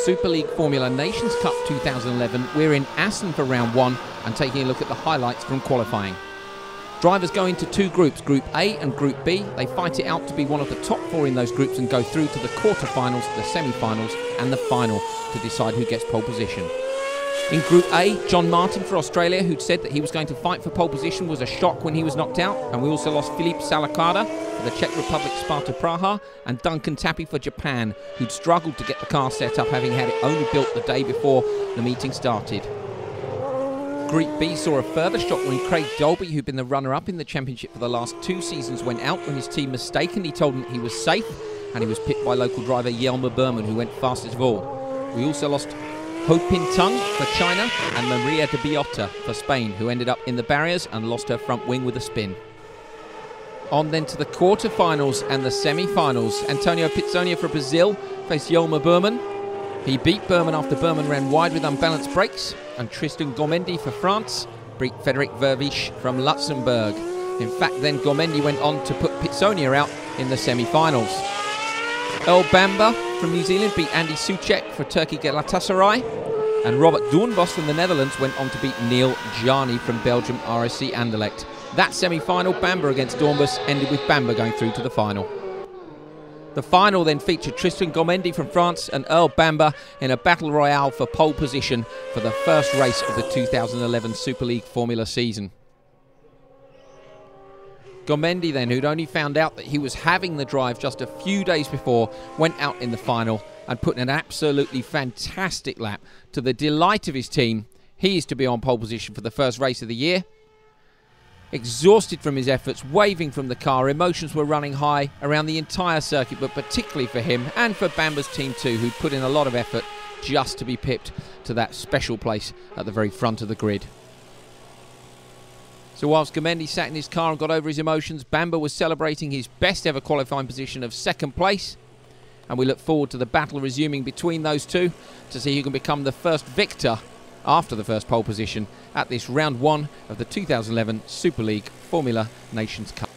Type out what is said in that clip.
Super League Formula Nations Cup 2011. We're in Assen for round one and taking a look at the highlights from qualifying. Drivers go into two groups, Group A and Group B. They fight it out to be one of the top four in those groups and go through to the quarterfinals, the semi-finals and the final to decide who gets pole position. In Group A, John Martin for Australia, who'd said that he was going to fight for pole position, was a shock when he was knocked out. And we also lost Filip Salakada for the Czech Republic Sparta Praha and Duncan Tappy for Japan, who'd struggled to get the car set up, having had it only built the day before the meeting started. Group B saw a further shock when Craig Dolby, who'd been the runner-up in the championship for the last two seasons, went out when his team mistakenly told him that he was safe, and he was pipped by local driver Jelmer Berman, who went fastest of all. We also lost Ho Pin Tung for China and Maria de Biota for Spain, who ended up in the barriers and lost her front wing with a spin. On then to the quarterfinals and the semi-finals. Antonio Pizzonia for Brazil faced Jelmer Berman. He beat Berman after Berman ran wide with unbalanced brakes. And Tristan Gomendi for France beat Frederic Vervisch from Luxembourg. In fact, then Gomendi went on to put Pizzonia out in the semi-finals. Earl Bamber from New Zealand beat Andy Soucek for Turkey Galatasaray. And Robert Doornbos from the Netherlands went on to beat Neil Jani from Belgium RSC Anderlecht. That semi-final, Bamber against Doornbos, ended with Bamber going through to the final. The final then featured Tristan Gomendi from France and Earl Bamber in a battle royale for pole position for the first race of the 2011 Super League Formula season. Gomendi then, who'd only found out that he was having the drive just a few days before, went out in the final and put in an absolutely fantastic lap. To the delight of his team, he is to be on pole position for the first race of the year. Exhausted from his efforts, waving from the car, emotions were running high around the entire circuit, but particularly for him and for Bamber's team too, who'd put in a lot of effort just to be pipped to that special place at the very front of the grid. So whilst Gomendi sat in his car and got over his emotions, Bamber was celebrating his best ever qualifying position of second place. And we look forward to the battle resuming between those two to see who can become the first victor after the first pole position at this round one of the 2011 Super League Formula Nations Cup.